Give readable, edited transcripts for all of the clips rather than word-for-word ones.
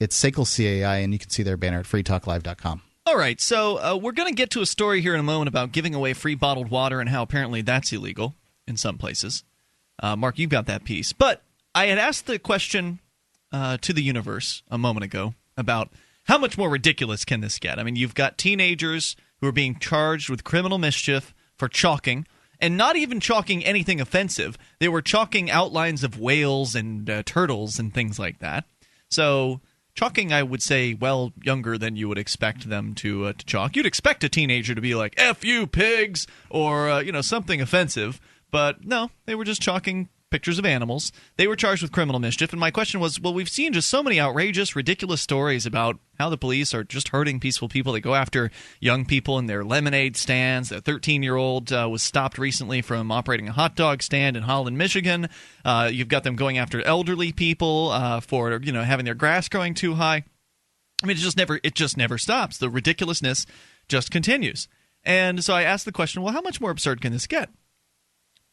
It's SACL CAI, and you can see their banner at freetalklive.com. All right, so we're going to get to a story here in a moment about giving away free bottled water and how apparently that's illegal in some places. Mark, you've got that piece. But I had asked the question to the universe a moment ago about how much more ridiculous can this get? I mean, you've got teenagers who are being charged with criminal mischief for chalking, and not even chalking anything offensive. They were chalking outlines of whales and turtles and things like that. So chalking, I would say, well, younger than you would expect them to chalk. You'd expect a teenager to be like, F you, pigs, or something offensive. But no, they were just chalking pictures of animals. They were charged with criminal mischief. And my question was, well, we've seen just so many outrageous, ridiculous stories about how the police are just hurting peaceful people. They go after young people in their lemonade stands. A 13-year-old was stopped recently from operating a hot dog stand in Holland, Michigan. You've got them going after elderly people for having their grass growing too high. I mean, it just never stops. The ridiculousness just continues. And so I asked the question, well, how much more absurd can this get?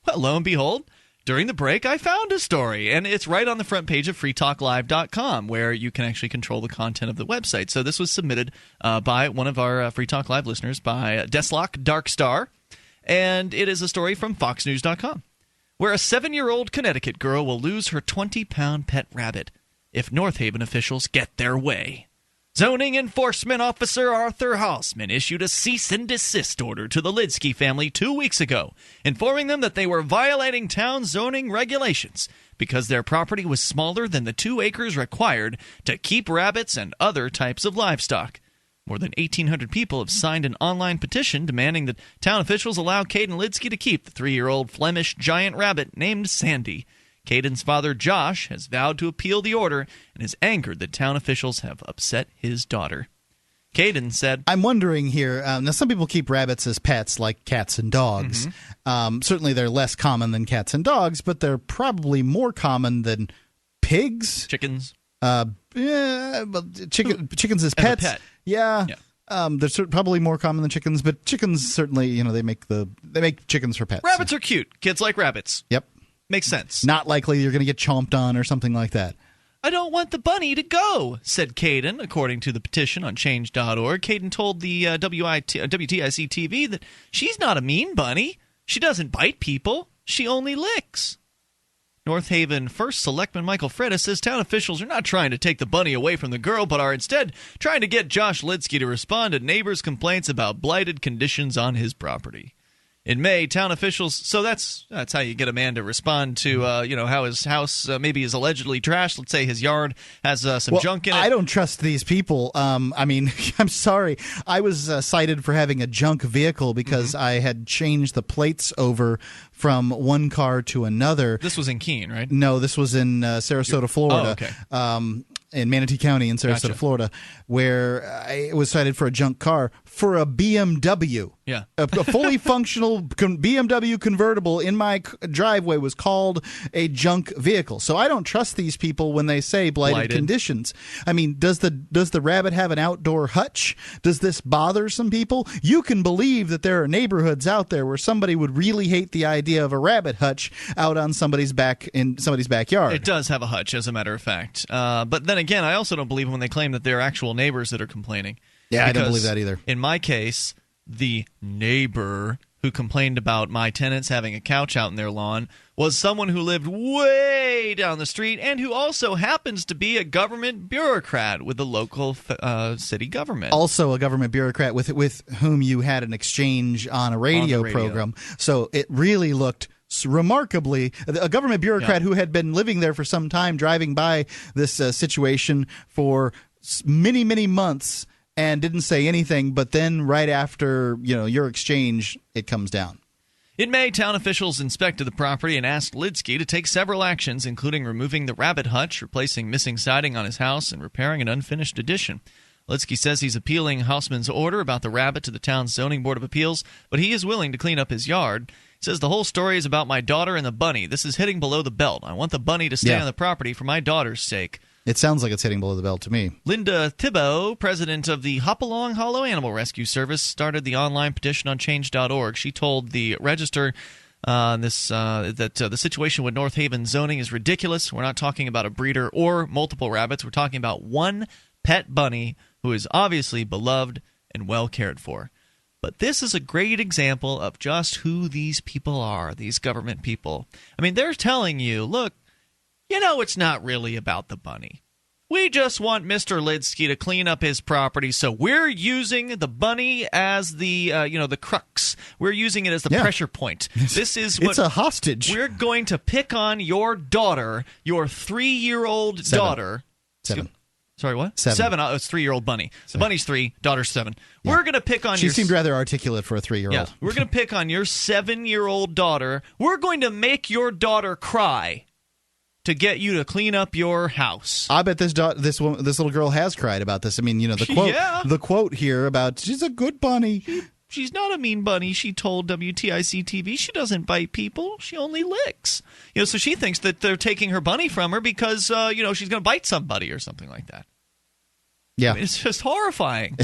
Well, lo and behold, during the break, I found a story, and it's right on the front page of freetalklive.com, where you can actually control the content of the website. So this was submitted by one of our Free Talk Live listeners, by Deslock Darkstar, and it is a story from foxnews.com, where a 7-year-old Connecticut girl will lose her 20-pound pet rabbit if North Haven officials get their way. Zoning Enforcement Officer Arthur Hausman issued a cease and desist order to the Lidsky family 2 weeks ago, informing them that they were violating town zoning regulations because their property was smaller than the 2 acres required to keep rabbits and other types of livestock. More than 1,800 people have signed an online petition demanding that town officials allow Caden Lidsky to keep the 3-year-old Flemish giant rabbit named Sandy. Caden's father, Josh, has vowed to appeal the order and is angered that town officials have upset his daughter. Caden said, I'm wondering here, now some people keep rabbits as pets like cats and dogs. Mm-hmm. Certainly they're less common than cats and dogs, but they're probably more common than pigs. Chickens. Chickens as pets. As a pet. Yeah. They're probably more common than chickens, but chickens certainly, they make chickens for pets. Rabbits are cute. Kids like rabbits. Yep. Makes sense. Not likely you're going to get chomped on or something like that. I don't want the bunny to go, said Caden, according to the petition on change.org. Caden told the WTIC TV that she's not a mean bunny. She doesn't bite people. She only licks. North Haven First Selectman Michael Fredda says town officials are not trying to take the bunny away from the girl, but are instead trying to get Josh Lidsky to respond to neighbors' complaints about blighted conditions on his property. In May, town officials, so that's how you get a man to respond to, how his house maybe is allegedly trashed. Let's say his yard has some junk in it. I don't trust these people. I'm sorry. I was cited for having a junk vehicle because I had changed the plates over from one car to another. This was in Keene, right? No, this was in Sarasota, Florida. Oh, okay. In Manatee County in Sarasota, Florida, where I was cited for a junk car for a BMW. Yeah. A fully functional BMW convertible in my driveway was called a junk vehicle. So I don't trust these people when they say blighted conditions. I mean, does the rabbit have an outdoor hutch? Does this bother some people? You can believe that there are neighborhoods out there where somebody would really hate the idea of a rabbit hutch out on somebody's backyard. It does have a hutch, as a matter of fact. But then again, I also don't believe when they claim that they're actual neighbors that are complaining. Yeah, I don't believe that either. In my case, the neighbor who complained about my tenants having a couch out in their lawn was someone who lived way down the street and who also happens to be a government bureaucrat with the local city government. Also a government bureaucrat with whom you had an exchange on a radio program. So it really looked remarkably, a government bureaucrat who had been living there for some time, driving by this situation for many, many months and didn't say anything, but then right after your exchange, it comes down. In May, town officials inspected the property and asked Lidsky to take several actions, including removing the rabbit hutch, replacing missing siding on his house, and repairing an unfinished addition. Lidsky says he's appealing Hausman's order about the rabbit to the town's zoning board of appeals, but he is willing to clean up his yard. He says the whole story is about my daughter and the bunny. This is hitting below the belt. I want the bunny to stay on the property for my daughter's sake. It sounds like it's hitting below the belt to me. Linda Thibault, president of the Hopalong Hollow Animal Rescue Service, started the online petition on change.org. She told the Register The situation with North Haven zoning is ridiculous. We're not talking about a breeder or multiple rabbits. We're talking about one pet bunny who is obviously beloved and well cared for. But this is a great example of just who these people are, these government people. I mean, they're telling you, look, it's not really about the bunny. We just want Mr. Lidsky to clean up his property, so we're using the bunny as the the crux. We're using it as the pressure point. This is it's a hostage. We're going to pick on your daughter, your 3-year-old daughter. 7. Sorry, what? 7. 7. Oh, it's 3-year-old bunny. The bunny's 3, daughter's 7. Yeah. We're going to pick on She seemed rather articulate for a 3-year-old. Yeah, we're going to pick on your 7-year-old daughter. We're going to make your daughter cry to get you to clean up your house. I bet this little girl has cried about this. I mean, the quote here about she's a good bunny. She's not a mean bunny, she told WTIC TV. She doesn't bite people. She only licks. So she thinks that they're taking her bunny from her because, she's going to bite somebody or something like that. Yeah. I mean, it's just horrifying.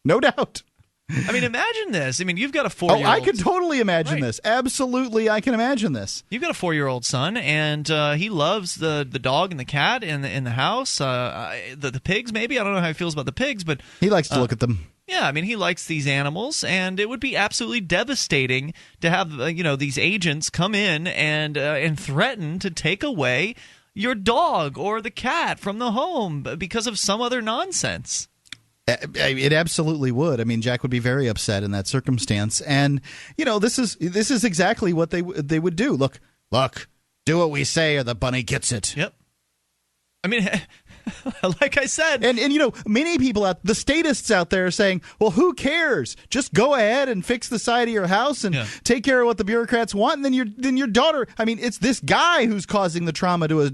No doubt. I mean, imagine this. I mean, you've got a 4-year-old. Oh, I can totally imagine this. Absolutely, I can imagine this. You've got a 4-year-old son, and he loves the dog and the cat in the house. The pigs, maybe. I don't know how he feels about the pigs, but he likes to look at them. Yeah, I mean, he likes these animals, and it would be absolutely devastating to have these agents come in and threaten to take away your dog or the cat from the home because of some other nonsense. It absolutely would. I mean, Jack would be very upset in that circumstance, and this is exactly what they would do. Look, do what we say, or the bunny gets it. Yep. I mean, like I said, and many people the statists out there are saying, well, who cares? Just go ahead and fix the side of your house and take care of what the bureaucrats want, and then your daughter. I mean, it's this guy who's causing the trauma to his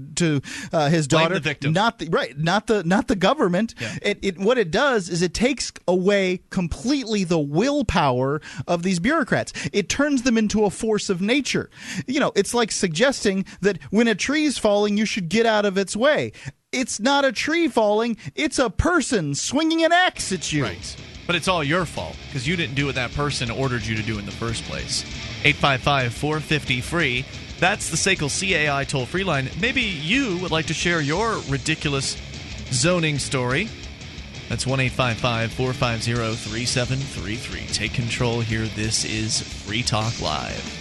daughter, blame the victim. not the government. Yeah. What it does is it takes away completely the willpower of these bureaucrats. It turns them into a force of nature. It's like suggesting that when a tree's falling, you should get out of its way. It's not a tree falling. It's a person swinging an axe at you. Right. But it's all your fault because you didn't do what that person ordered you to do in the first place. 855-450-FREE. That's the SACL CAI toll-free line. Maybe you would like to share your ridiculous zoning story. That's 1-855-450-3733. Take control here. This is Free Talk Live.